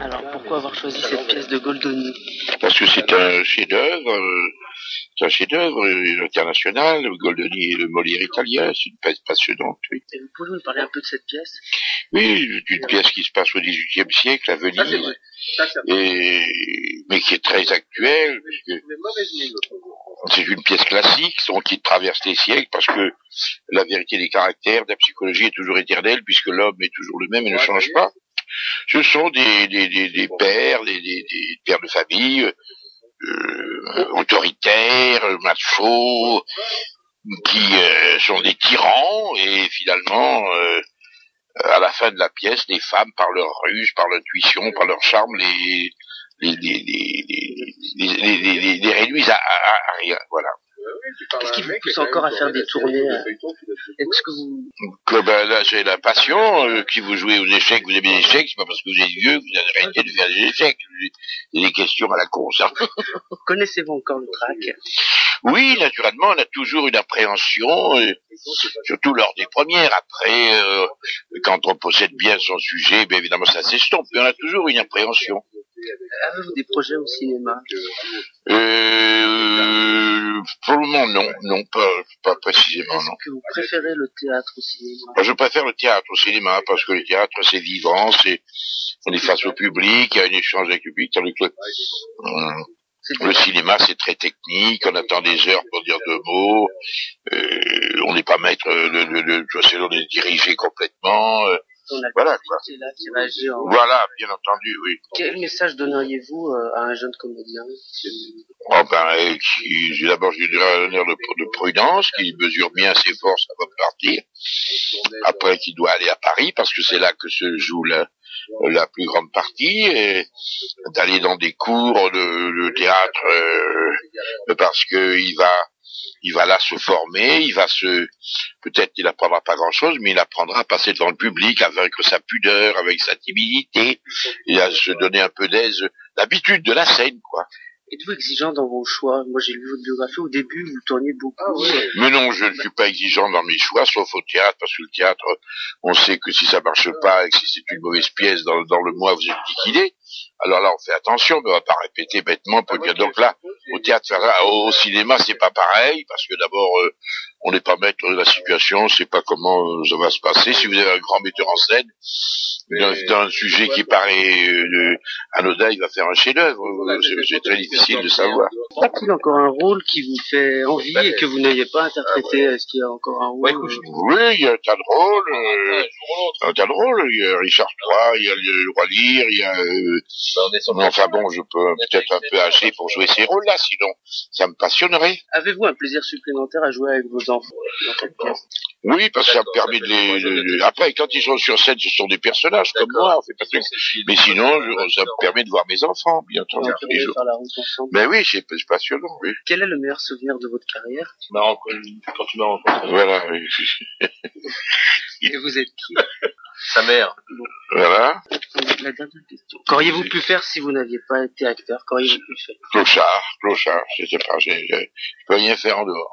Alors, pourquoi avoir choisi cette pièce de Goldoni? Parce que c'est un chef-d'œuvre, international. Le Goldoni et le Molière italien, c'est une pièce passionnante, oui. Et vous pouvez nous parler un peu de cette pièce? Oui, c'est une pièce qui se passe au XVIIIe siècle à Venise, mais qui est très actuelle, puisque c'est une pièce classique, qui traverse les siècles, parce que la vérité des caractères, de la psychologie est toujours éternelle, puisque l'homme est toujours le même et ne change pas. Ce sont des pères, des pères de famille, autoritaires, machos, qui sont des tyrans, et finalement, à la fin de la pièce, les femmes, par leur ruse, par l'intuition, par leur charme, les réduisent à rien, voilà. Qu'est-ce qui vous pousse encore à faire des tournées? Est-ce que vous... Là, c'est la passion. Qui vous jouez aux échecs, vous aimez les échecs, c'est pas parce que vous êtes vieux que vous avez arrêté de faire des échecs. Il y a des questions à la course. Connaissez-vous encore le trac? Oui, naturellement, on a toujours une appréhension, surtout lors des premières. Après, quand on possède bien son sujet, bien évidemment, ça s'estompe, mais on a toujours une appréhension. Avez-vous des projets au cinéma? Pour le moment, non, pas précisément, non. Est-ce que vous préférez le théâtre au cinéma? Je préfère le théâtre au cinéma, parce que le théâtre, c'est vivant, on est face au public, il y a un échange avec le public, tandis que le cinéma, c'est très technique, on attend des heures pour dire deux mots, on n'est pas maître on est dirigé complètement, voilà, quoi. Voilà, bien entendu, oui. Quel message donneriez-vous à un jeune comédien? D'abord, je lui dirais un air de prudence, qu'il mesure bien ses forces avant de partir. Après, qu'il doit aller à Paris, parce que c'est là que se joue la plus grande partie, et d'aller dans des cours de théâtre, parce que il va là se former, peut-être il apprendra pas grand chose, mais il apprendra à passer devant le public, à vaincre sa pudeur, avec sa timidité, et à se donner un peu d'aise, l'habitude de la scène, quoi. Êtes-vous exigeant dans vos choix? Moi, j'ai lu votre biographie. Au début, vous tourniez beaucoup. Ah, oui. Mais non, je ne suis pas exigeant dans mes choix, sauf au théâtre, parce que le théâtre, on sait que si ça marche pas et que si c'est une mauvaise pièce dans le mois, vous êtes liquidé. Alors là, on fait attention, mais on va pas répéter bêtement pour dire. Donc là, au théâtre, au cinéma, c'est pas pareil, parce que d'abord, on n'est pas maître de la situation, on sait pas comment ça va se passer. Si vous avez un grand metteur en scène, dans un sujet qui paraît anodin, il va faire un chef-d'œuvre. C'est très difficile de savoir. Y a-t-il encore un rôle qui vous fait envie et que vous n'ayez pas interprété? Est-ce qu'il y a encore un rôle? Oui, il y a un tas de rôles. Il y a Richard III, il y a le Roi Lear, il y a... enfin bon, je peux peut-être un peu âgé pour jouer ces rôles-là, sinon ça me passionnerait. Avez-vous un plaisir supplémentaire à jouer avec vos enfants dans cette pièce? Oui, parce que ça me permet de Après, quand ils sont sur scène, ce sont des personnages comme moi, on fait pas de... Mais sinon, ça me permet de voir mes enfants, bien entendu, tous les jours. Ben oui, c'est passionnant, oui. Quel est le meilleur souvenir de votre carrière? Quand tu m'as rencontré. Voilà, oui. Et vous êtes qui? Sa mère. Voilà. La dernière question. Qu'auriez-vous pu faire si vous n'aviez pas été acteur? Qu'auriez-vous pu faire? Clochard, je sais pas, je peux rien faire en dehors.